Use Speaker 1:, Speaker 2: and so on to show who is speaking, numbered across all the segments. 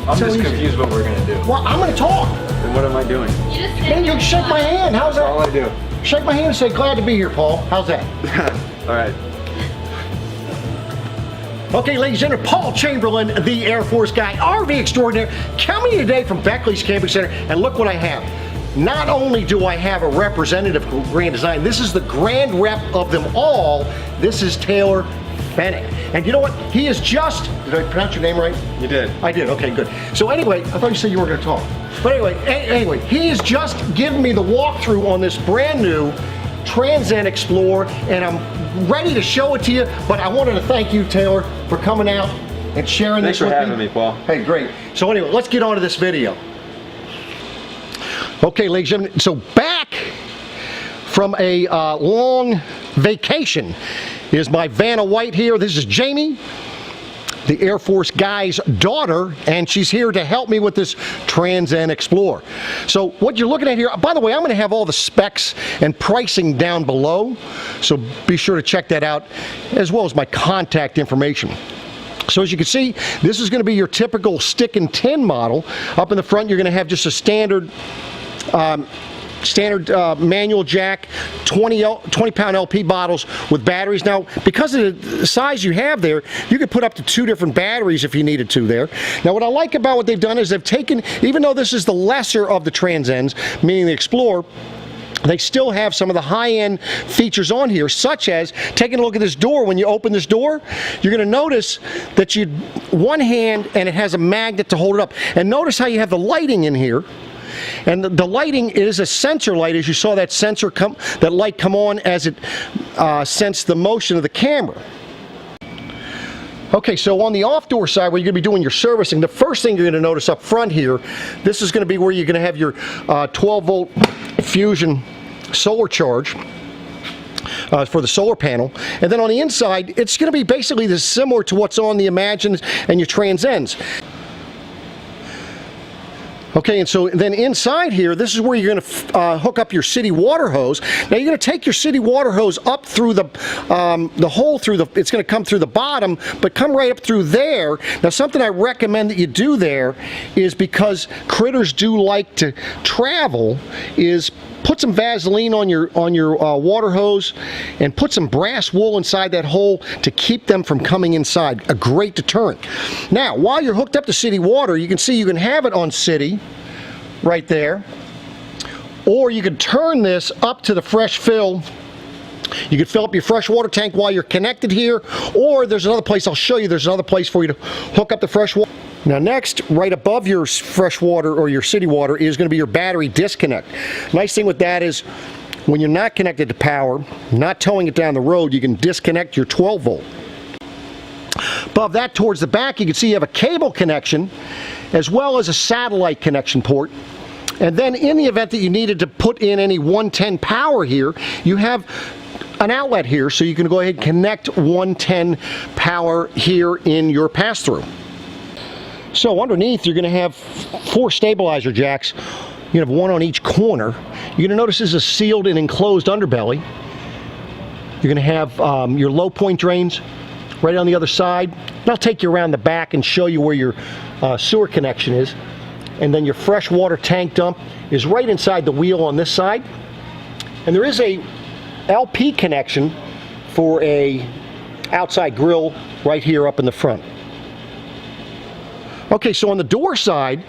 Speaker 1: I'm just confused what we're gonna do.
Speaker 2: Well, I'm gonna talk.
Speaker 1: Then what am I doing?
Speaker 2: Then you shake my hand. How's that?
Speaker 1: That's all I do.
Speaker 2: Shake my hand and say, glad to be here, Paul. How's that?
Speaker 1: All right.
Speaker 2: Okay, ladies and gentlemen, Paul Chamberlain, the Air Force guy, RV extraordinaire, coming today from Beckley's Camping Center, and look what I have. Not only do I have a representative of Grand Design, this is the grand rep of them all. This is Taylor Fenech. And you know what? He is just, did I pronounce your name right?
Speaker 1: You did.
Speaker 2: I did, okay, good. So anyway, I thought you said you were gonna talk. But anyway, he is just giving me the walkthrough on this brand new Transcend Xplore, and I'm ready to show it to you, but I wanted to thank you, Taylor, for coming out and sharing this with me.
Speaker 1: Thanks for having me, Paul.
Speaker 2: Hey, great. So anyway, let's get on to this video. Okay, ladies and gentlemen, so back from a long vacation is my Vanna White here. This is Jamie, the Air Force guy's daughter, and she's here to help me with this Transcend Xplore. So what you're looking at here, by the way, I'm going to have all the specs and pricing down below, so be sure to check that out, as well as my contact information. So as you can see, this is going to be your typical stick and tin model. Up in the front, you're going to have just a standard manual jack, 20-pound LP bottles with batteries. Now, because of the size you have there, you could put up to 2 different batteries if you needed to there. Now, what I like about what they've done is they've taken, even though this is the lesser of the Transcends, meaning the Xplore, they still have some of the high-end features on here, such as taking a look at this door. When you open this door, you're going to notice that one hand, and it has a magnet to hold it up. And notice how you have the lighting in here. And the lighting is a sensor light, as you saw that light come on as it sensed the motion of the camera. Okay, so on the off-door side, where you're going to be doing your servicing, the first thing you're going to notice up front here, this is going to be where you're going to have your 12-volt Fusion solar charge for the solar panel. And then on the inside, it's going to be basically similar to what's on the Imagines and your Transcends. Okay, and so then inside here, this is where you're going to hook up your city water hose. Now you're going to take your city water hose up through the hole through the, it's going to come through the bottom, but come right up through there. Now something I recommend that you do there is, because critters do like to travel, is put some Vaseline on your water hose and put some brass wool inside that hole to keep them from coming inside. A great deterrent. Now, while you're hooked up to city water, you can see you can have it on city right there, or you can turn this up to the fresh fill. You can fill up your fresh water tank while you're connected here, or there's another place I'll show you. There's another place for you to hook up the fresh water. Now next, right above your fresh water or your city water is going to be your battery disconnect. Nice thing with that is, when you're not connected to power, not towing it down the road, you can disconnect your 12 volt. Above that, towards the back, you can see you have a cable connection as well as a satellite connection port. And then in the event that you needed to put in any 110 power here, you have an outlet here, so you can go ahead and connect 110 power here in your pass-through. So underneath, you're going to have 4 stabilizer jacks. You have 1 on each corner. You're going to notice this is a sealed and enclosed underbelly. You're going to have your low point drains right on the other side. And I'll take you around the back and show you where your sewer connection is. And then your fresh water tank dump is right inside the wheel on this side. And there is a LP connection for a outside grill right here up in the front. Okay, so on the door side,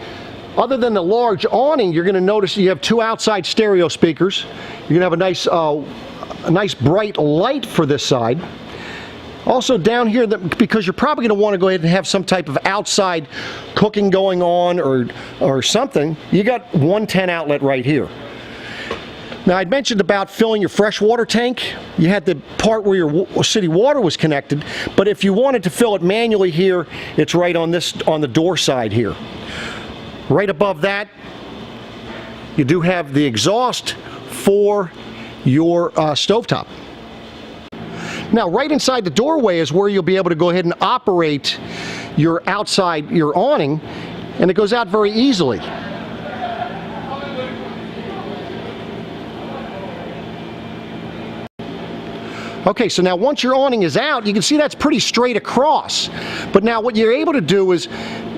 Speaker 2: other than the large awning, you're going to notice you have 2 outside stereo speakers. You're going to have a nice bright light for this side. Also down here, because you're probably going to want to go ahead and have some type of outside cooking going on or something, you got 110 outlet right here. Now, I'd mentioned about filling your fresh water tank. You had the part where your city water was connected, but if you wanted to fill it manually here, it's right on the door side here. Right above that, you do have the exhaust for your stovetop. Now, right inside the doorway is where you'll be able to go ahead and operate your awning, and it goes out very easily. Okay, so now once your awning is out, you can see that's pretty straight across. But now what you're able to do is,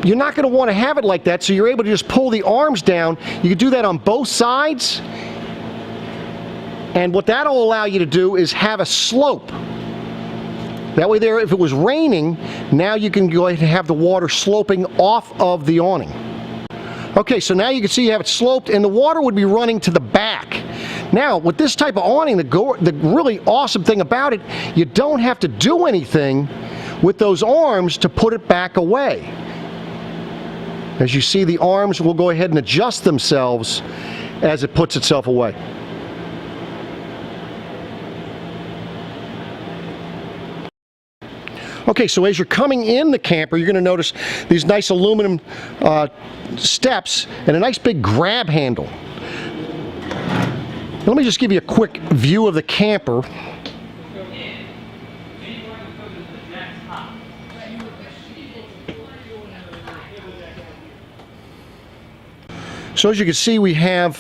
Speaker 2: you're not going to want to have it like that, so you're able to just pull the arms down. You can do that on both sides. And what that'll allow you to do is have a slope. That way there, if it was raining, now you can go ahead and have the water sloping off of the awning. Okay, so now you can see you have it sloped and the water would be running to the back. Now, with this type of awning, the really awesome thing about it, you don't have to do anything with those arms to put it back away. As you see, the arms will go ahead and adjust themselves as it puts itself away. Okay, so as you're coming in the camper, you're going to notice these nice aluminum steps and a nice big grab handle. Let me just give you a quick view of the camper. So as you can see, we have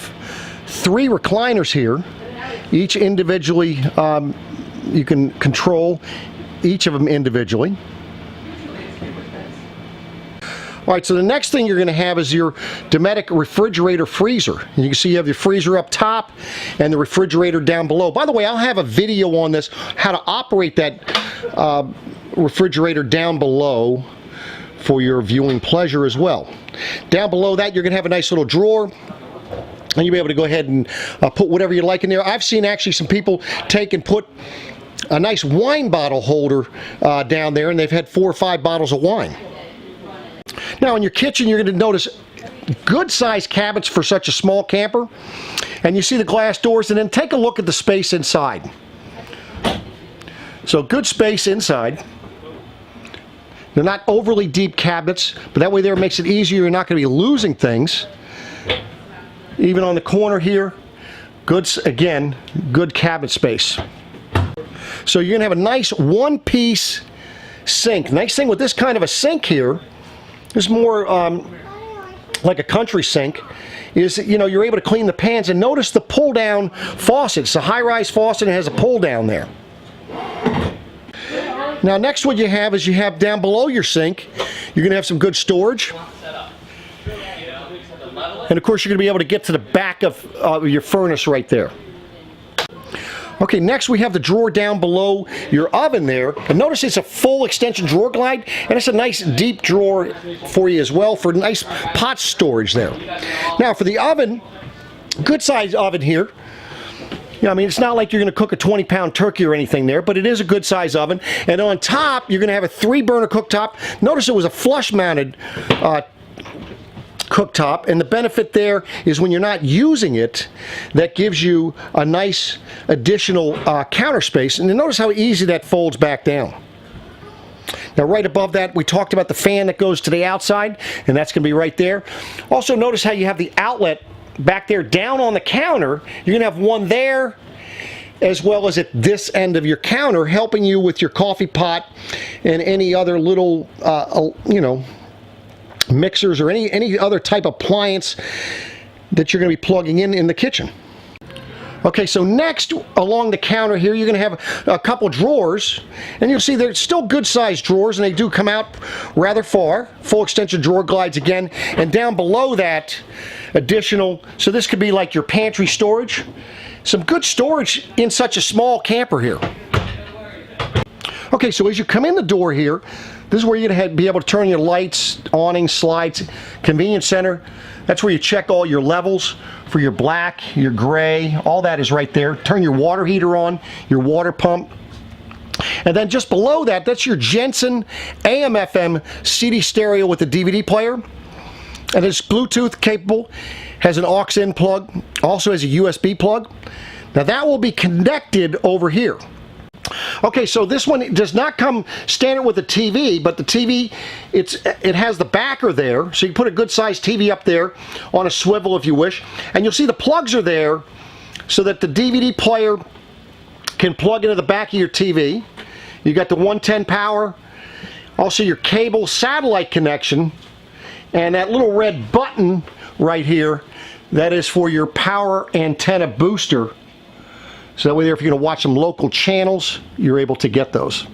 Speaker 2: 3 recliners here, each individually. You can control each of them individually. All right, so the next thing you're going to have is your DINETTE refrigerator freezer. And you can see you have your freezer up top and the refrigerator down below. By the way, I'll have a video on this, how to operate that refrigerator down below for your viewing pleasure as well. Down below that, you're going to have a nice little drawer. And you'll be able to go ahead and put whatever you like in there. I've seen actually some people take and put a nice wine bottle holder down there, and they've had 4 or 5 bottles of wine. Now in your kitchen, you're going to notice good sized cabinets for such a small camper, and you see the glass doors, and then take a look at the space inside. So good space inside. They're not overly deep cabinets, but that way there makes it easier. You're not going to be losing things. Even on the corner here, again, good cabinet space. So you're going to have a nice one-piece sink. Nice thing with this kind of a sink here, is more like a country sink, is that, you know, you're able to clean the pans. And notice the pull-down faucet. It's a high-rise faucet and it has a pull-down there. Now next what you have is you have down below your sink, you're going to have some good storage. And of course you're going to be able to get to the back of your furnace right there. Okay, next we have the drawer down below your oven there. And notice it's a full extension drawer glide, and it's a nice deep drawer for you as well for nice pot storage there. Now for the oven, good size oven here. You know, I mean, it's not like you're going to cook a 20-pound turkey or anything there, but it is a good size oven. And on top, you're going to have a 3-burner cooktop. Notice it was a flush-mounted cooktop, and the benefit there is when you're not using it, that gives you a nice additional counter space. And you notice how easy that folds back down. Now right above that, we talked about the fan that goes to the outside, and that's going to be right there. Also notice how you have the outlet back there down on the counter. You're going to have one there as well as at this end of your counter, helping you with your coffee pot and any other little you know, mixers or any other type of appliance that you're going to be plugging in the kitchen. Okay, so next along the counter here, you're going to have a couple drawers, and you'll see they're still good sized drawers, and they do come out rather far. Full extension drawer glides again, and down below that, additional, so this could be like your pantry storage. Some good storage in such a small camper here. Okay, so as you come in the door here, this is where you're going to be able to turn your lights, awnings, slides, convenience center. That's where you check all your levels for your black, your gray, all that is right there. Turn your water heater on, your water pump. And then just below that, that's your Jensen AM/FM CD stereo with a DVD player. And it's Bluetooth capable, has an aux-in plug, also has a USB plug. Now that will be connected over here. Okay, so this one does not come standard with the TV, but the TV, it has the backer there, so you can put a good sized TV up there on a swivel if you wish. And you'll see the plugs are there so that the DVD player can plug into the back of your TV. You got the 110 power, also your cable satellite connection, and that little red button right here, that is for your power antenna booster. So that way there, if you're going to watch some local channels, you're able to get those.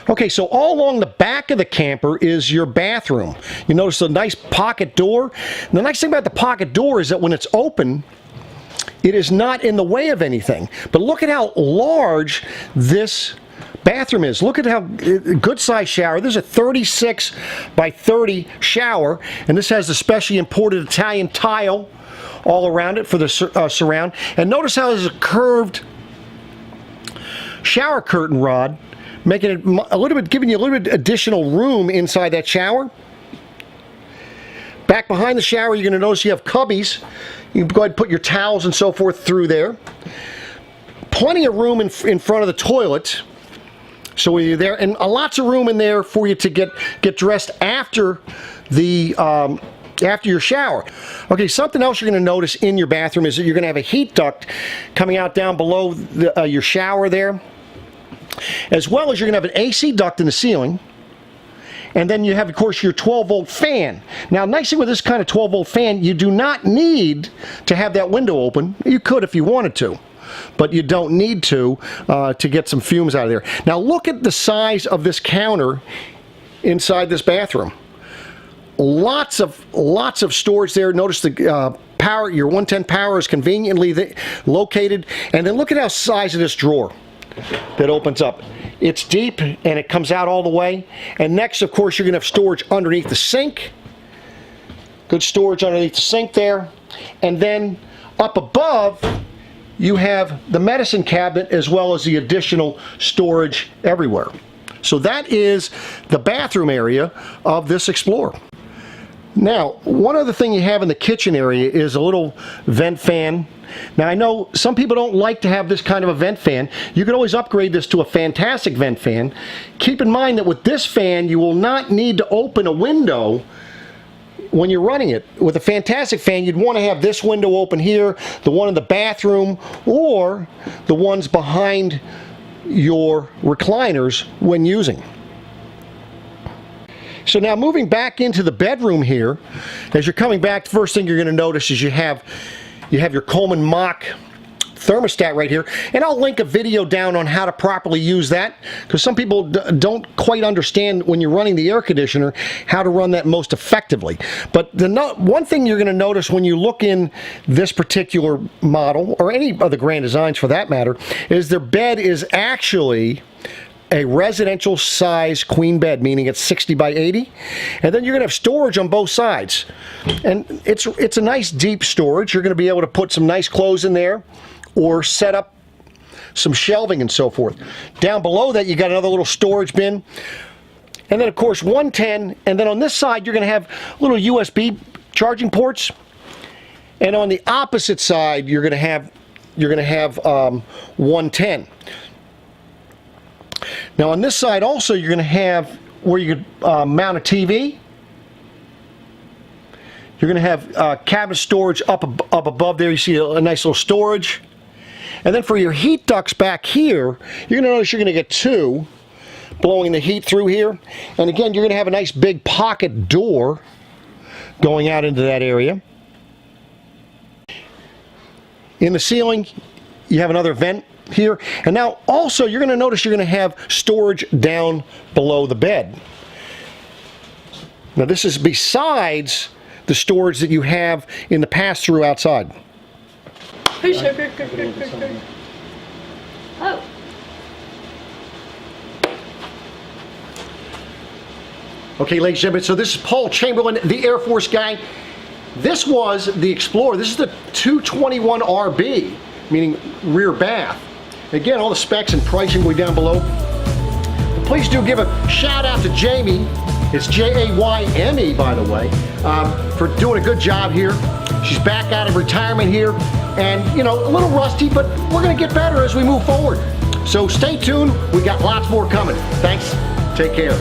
Speaker 2: Okay, so all along the back of the camper is your bathroom. You notice a nice pocket door. And the nice thing about the pocket door is that when it's open, it is not in the way of anything. But look at how large this bathroom is. Look at how good size shower. This is a 36 by 30 shower, and this has the specially imported Italian tile all around it for the surround. And notice how there's a curved shower curtain rod, making it a little bit, giving you a little bit additional room inside that shower. Back behind the shower, you're going to notice you have cubbies. You can go ahead and put your towels and so forth through there. Plenty of room in front of the toilet. So when you're there, and lots of room in there for you to get dressed after the after your shower. Okay, something else you're going to notice in your bathroom is that you're going to have a heat duct coming out down below your shower there, as well as you're going to have an AC duct in the ceiling. And then you have, of course, your 12-volt fan. Now, nice thing with this kind of 12-volt fan, you do not need to have that window open. You could if you wanted to, but you don't need to get some fumes out of there. Now, look at the size of this counter inside this bathroom. Lots of storage there. Notice the power, your 110 power is conveniently located. And then look at how size of this drawer that opens up. It's deep and it comes out all the way. And next, of course, you're going to have storage underneath the sink. Good storage underneath the sink there. And then up above, you have the medicine cabinet as well as the additional storage everywhere. So that is the bathroom area of this Xplore. Now, one other thing you have in the kitchen area is a little vent fan. Now, I know some people don't like to have this kind of a vent fan. You can always upgrade this to a fantastic vent fan. Keep in mind that with this fan, you will not need to open a window when you're running it. With a fantastic fan, you'd want to have this window open here, the one in the bathroom, or the ones behind your recliners when using. So now moving back into the bedroom here, as you're coming back, the first thing you're going to notice is you have your Coleman Mach thermostat right here, and I'll link a video down on how to properly use that, because some people don't quite understand when you're running the air conditioner how to run that most effectively. But one thing you're going to notice when you look in this particular model, or any of the Grand Designs for that matter, is their bed is actually a residential size queen bed, meaning it's 60 by 80, and then you're going to have storage on both sides, and it's a nice deep storage. You're going to be able to put some nice clothes in there or set up some shelving and so forth. Down below that, you got another little storage bin, and then of course 110, and then on this side you're going to have little USB charging ports, and on the opposite side you're going to have 110. Now on this side also you're going to have where you could mount a TV. You're going to have cabinet storage up above there. You see a nice little storage. And then for your heat ducts back here, you're going to notice you're going to get two blowing the heat through here. And again, you're going to have a nice big pocket door going out into that area. In the ceiling, you have another vent here. And now also you're going to notice you're going to have storage down below the bed. Now this is besides the storage that you have in the pass-through outside.
Speaker 3: Oh.
Speaker 2: Okay, ladies and gentlemen, so this is Paul Chamberlain, the Air Force guy. This was the Xplore. This is the 221RB, meaning rear bath. Again, all the specs and pricing way down below. But please do give a shout out to Jamie. It's Jayme, by the way, for doing a good job here. She's back out of retirement here, and you know, a little rusty, but we're going to get better as we move forward. So stay tuned. We got lots more coming. Thanks. Take care.